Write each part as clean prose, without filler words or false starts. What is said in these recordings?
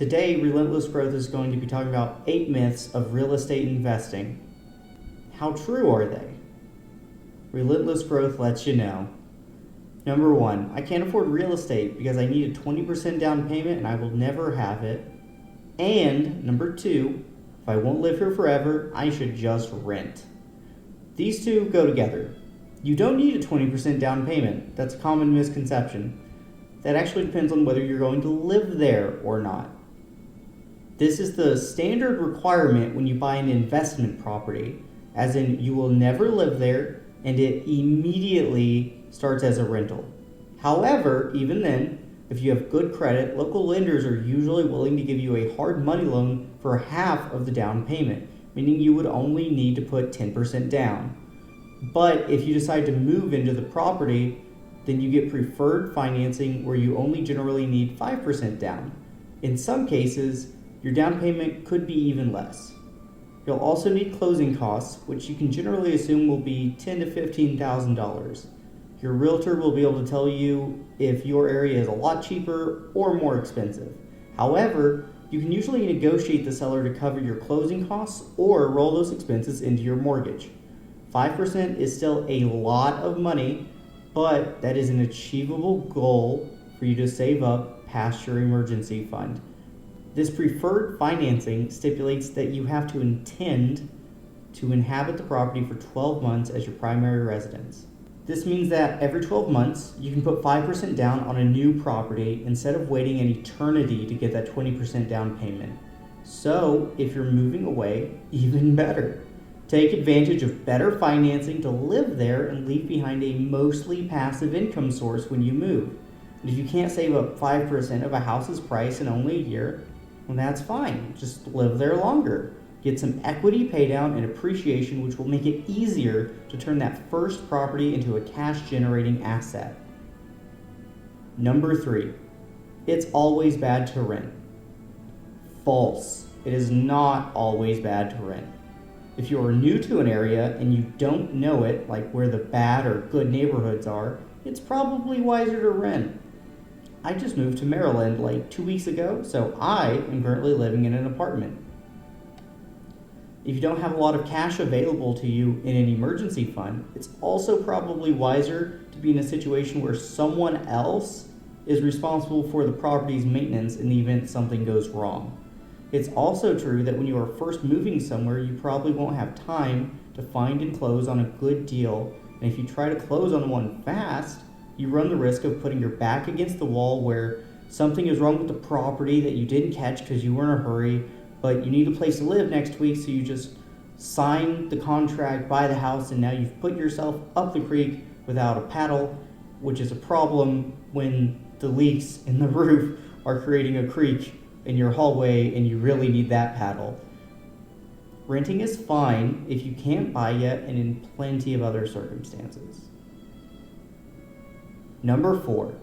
Today, Relentless Growth is going to be talking about 8 myths of real estate investing. How true are they? Relentless Growth lets you know. Number 1, I can't afford real estate because I need a 20% down payment and I will never have it. And number 2, if I won't live here forever, I should just rent. These two go together. You don't need a 20% down payment. That's a common misconception. That actually depends on whether you're going to live there or not. This is the standard requirement when you buy an investment property, as in you will never live there and it immediately starts as a rental. However, even then, if you have good credit, local lenders are usually willing to give you a hard money loan for half of the down payment, meaning you would only need to put 10% down. But if you decide to move into the property, then you get preferred financing where you only generally need 5% down. In some cases, your down payment could be even less. You'll also need closing costs, which you can generally assume will be $10,000 to $15,000. Your realtor will be able to tell you if your area is a lot cheaper or more expensive. However, you can usually negotiate the seller to cover your closing costs or roll those expenses into your mortgage. 5% is still a lot of money, but that is an achievable goal for you to save up past your emergency fund. This preferred financing stipulates that you have to intend to inhabit the property for 12 months as your primary residence. This means that every 12 months, you can put 5% down on a new property instead of waiting an eternity to get that 20% down payment. So, if you're moving away, even better. Take advantage of better financing to live there and leave behind a mostly passive income source when you move. And if you can't save up 5% of a house's price in only a year, well, that's fine. Just live there longer. Get some equity paydown and appreciation, which will make it easier to turn that first property into a cash-generating asset. Number 3, it's always bad to rent. False. It is not always bad to rent. If you are new to an area and you don't know it, like where the bad or good neighborhoods are, it's probably wiser to rent. I just moved to Maryland like 2 weeks ago, so I am currently living in an apartment. If you don't have a lot of cash available to you in an emergency fund, it's also probably wiser to be in a situation where someone else is responsible for the property's maintenance in the event something goes wrong. It's also true that when you are first moving somewhere, you probably won't have time to find and close on a good deal, and if you try to close on one fast, you run the risk of putting your back against the wall where something is wrong with the property that you didn't catch because you were in a hurry, but you need a place to live next week, so you just sign the contract, buy the house, and now you've put yourself up the creek without a paddle, which is a problem when the leaks in the roof are creating a creek in your hallway and you really need that paddle. Renting is fine if you can't buy yet and in plenty of other circumstances. Number 4,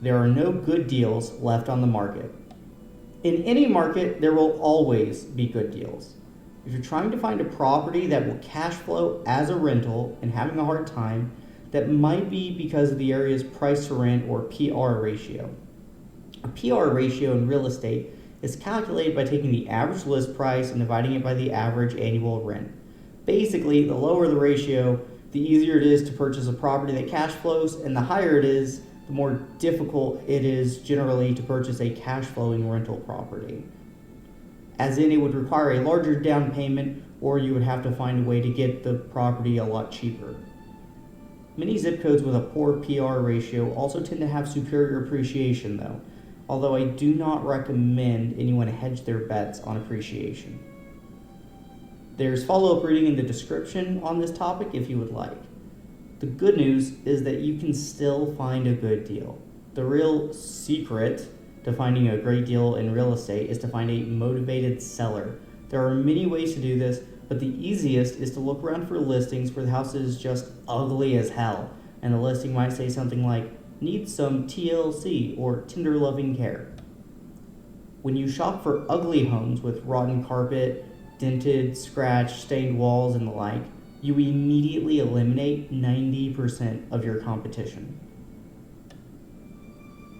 there are no good deals left on the market. In any market, there will always be good deals. If you're trying to find a property that will cash flow as a rental and having a hard time, that might be because of the area's price to rent or PR ratio. A PR ratio in real estate is calculated by taking the average list price and dividing it by the average annual rent. Basically, the lower the ratio, the easier it is to purchase a property that cash flows, and the higher it is, the more difficult it is generally to purchase a cash flowing rental property. As in, it would require a larger down payment, or you would have to find a way to get the property a lot cheaper. Many zip codes with a poor PR ratio also tend to have superior appreciation though, although I do not recommend anyone hedge their bets on appreciation. There's follow-up reading in the description on this topic if you would like. The good news is that you can still find a good deal. The real secret to finding a great deal in real estate is to find a motivated seller. There are many ways to do this, but the easiest is to look around for listings where the house is just ugly as hell, and the listing might say something like, needs some TLC or tender loving care. When you shop for ugly homes with rotten carpet, dented, scratched, stained walls, and the like, you immediately eliminate 90% of your competition.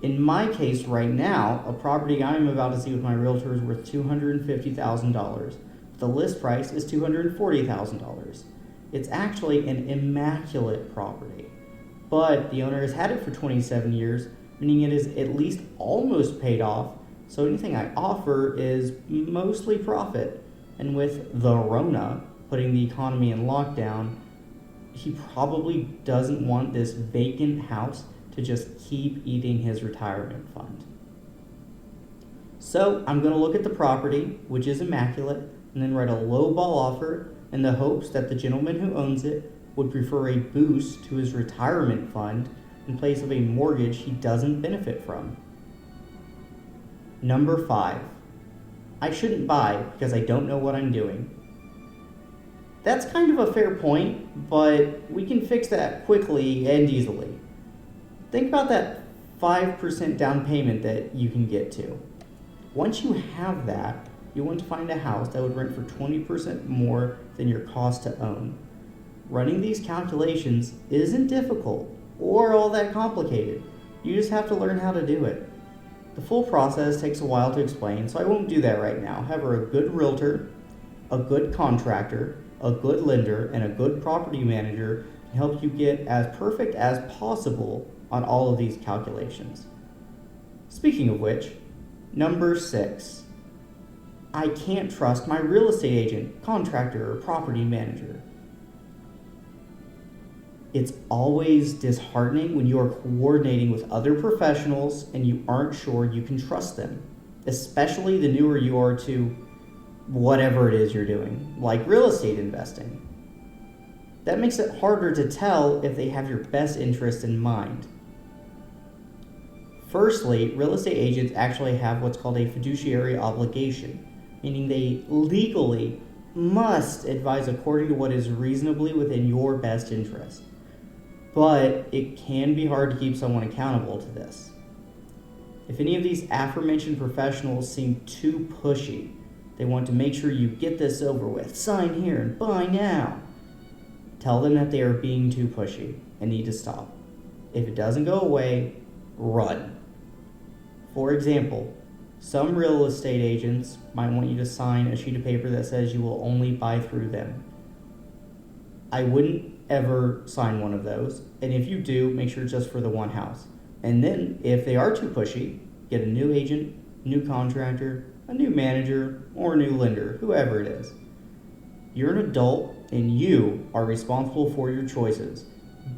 In my case right now, a property I'm about to see with my realtor is worth $250,000. The list price is $240,000. It's actually an immaculate property, but the owner has had it for 27 years, meaning it is at least almost paid off, so anything I offer is mostly profit. And with the Rona putting the economy in lockdown, he probably doesn't want this vacant house to just keep eating his retirement fund. So I'm going to look at the property, which is immaculate, and then write a low ball offer in the hopes that the gentleman who owns it would prefer a boost to his retirement fund in place of a mortgage he doesn't benefit from. Number 5. I shouldn't buy because I don't know what I'm doing. That's kind of a fair point, but we can fix that quickly and easily. Think about that 5% down payment that you can get to. Once you have that, you want to find a house that would rent for 20% more than your cost to own. Running these calculations isn't difficult or all that complicated. You just have to learn how to do it. The full process takes a while to explain, so I won't do that right now. However, a good realtor, a good contractor, a good lender, and a good property manager can help you get as perfect as possible on all of these calculations. Speaking of which, number 6. I can't trust my real estate agent, contractor, or property manager. It's always disheartening when you are coordinating with other professionals and you aren't sure you can trust them, especially the newer you are to whatever it is you're doing, like real estate investing. That makes it harder to tell if they have your best interest in mind. Firstly, real estate agents actually have what's called a fiduciary obligation, meaning they legally must advise according to what is reasonably within your best interest. But it can be hard to keep someone accountable to this. If any of these aforementioned professionals seem too pushy, they want to make sure you get this over with, sign here and buy now, tell them that they are being too pushy and need to stop. If it doesn't go away, run. For example, some real estate agents might want you to sign a sheet of paper that says you will only buy through them. I wouldn't ever sign one of those, and if you do, make sure it's just for the one house. And then, if they are too pushy, get a new agent, new contractor, a new manager, or a new lender, whoever it is. You're an adult, and you are responsible for your choices.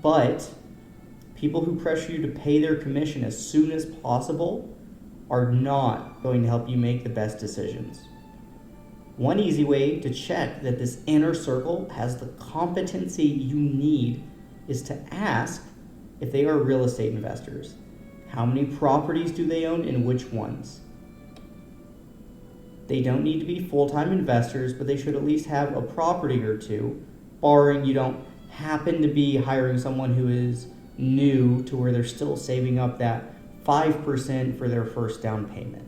But people who pressure you to pay their commission as soon as possible are not going to help you make the best decisions. One easy way to check that this inner circle has the competency you need is to ask if they are real estate investors. How many properties do they own and which ones? They don't need to be full-time investors, but they should at least have a property or two, barring you don't happen to be hiring someone who is new to where they're still saving up that 5% for their first down payment.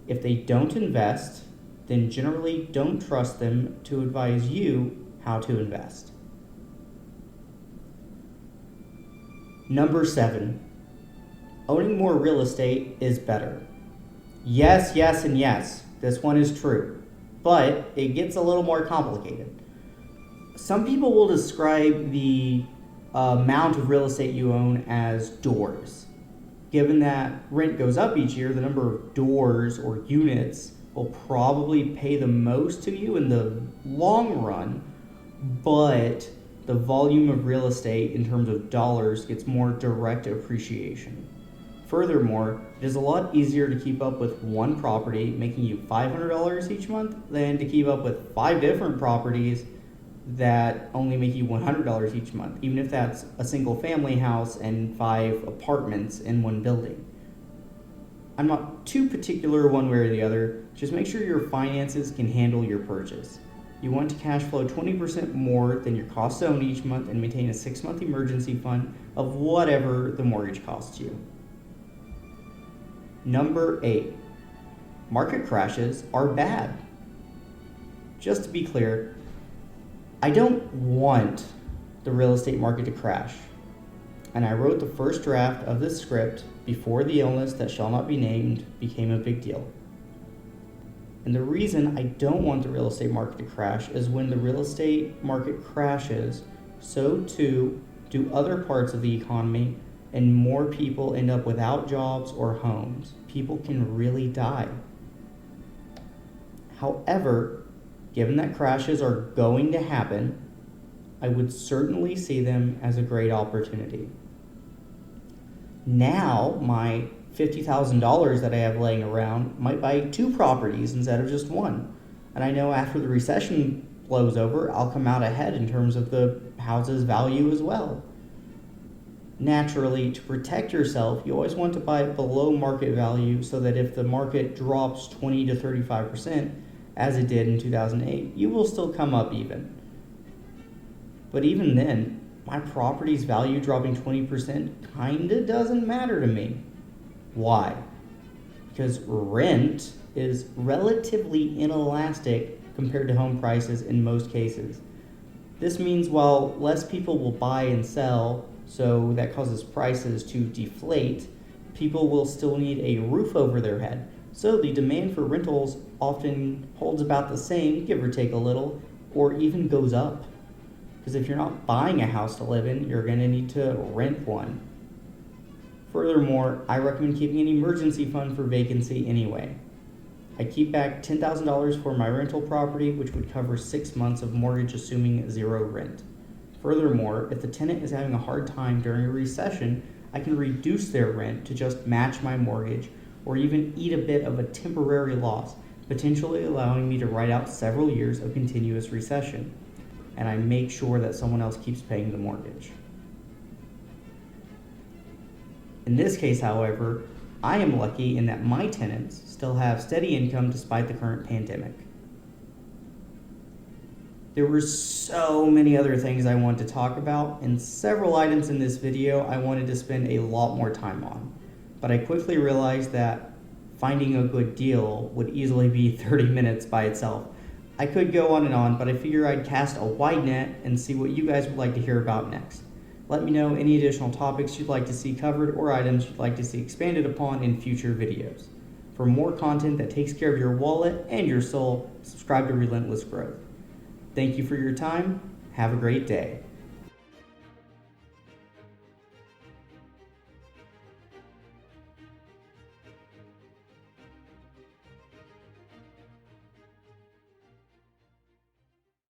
If they don't invest, then generally don't trust them to advise you how to invest. Number 7, owning more real estate is better. Yes, yes, and yes, this one is true, but it gets a little more complicated. Some people will describe the amount of real estate you own as doors. Given that rent goes up each year, the number of doors or units will probably pay the most to you in the long run, but the volume of real estate in terms of dollars gets more direct appreciation. Furthermore, it is a lot easier to keep up with one property making you $500 each month than to keep up with 5 different properties that only make you $100 each month, even if that's a single family house and 5 apartments in one building. I'm not too particular one way or the other, just make sure your finances can handle your purchase. You want to cash flow 20% more than your cost to own each month and maintain a 6-month emergency fund of whatever the mortgage costs you. Number 8, market crashes are bad. Just to be clear, I don't want the real estate market to crash. and I wrote the first draft of this script before the illness that shall not be named became a big deal. And the reason I don't want the real estate market to crash is when the real estate market crashes, so too do other parts of the economy, and more people end up without jobs or homes. People can really die. However, given that crashes are going to happen, I would certainly see them as a great opportunity. Now, my $50,000 that I have laying around might buy 2 properties instead of just 1. And I know after the recession blows over, I'll come out ahead in terms of the house's value as well. Naturally, to protect yourself, you always want to buy it below market value so that if the market drops 20 to 35%, as it did in 2008, you will still come up even. But even then, my property's value dropping 20% kinda doesn't matter to me. Why? Because rent is relatively inelastic compared to home prices in most cases. This means while less people will buy and sell, so that causes prices to deflate, people will still need a roof over their head. So the demand for rentals often holds about the same, give or take a little, or even goes up. Because if you're not buying a house to live in, you're going to need to rent one. Furthermore, I recommend keeping an emergency fund for vacancy anyway. I keep back $10,000 for my rental property, which would cover 6 months of mortgage assuming 0 rent. Furthermore, if the tenant is having a hard time during a recession, I can reduce their rent to just match my mortgage or even eat a bit of a temporary loss, potentially allowing me to ride out several years of continuous recession. And I make sure that someone else keeps paying the mortgage. In this case, however, I am lucky in that my tenants still have steady income despite the current pandemic. There were so many other things I wanted to talk about, and several items in this video I wanted to spend a lot more time on. But I quickly realized that finding a good deal would easily be 30 minutes by itself. I could go on and on, but I figure I'd cast a wide net and see what you guys would like to hear about next. Let me know any additional topics you'd like to see covered or items you'd like to see expanded upon in future videos. For more content that takes care of your wallet and your soul, subscribe to Relentless Growth. Thank you for your time. Have a great day.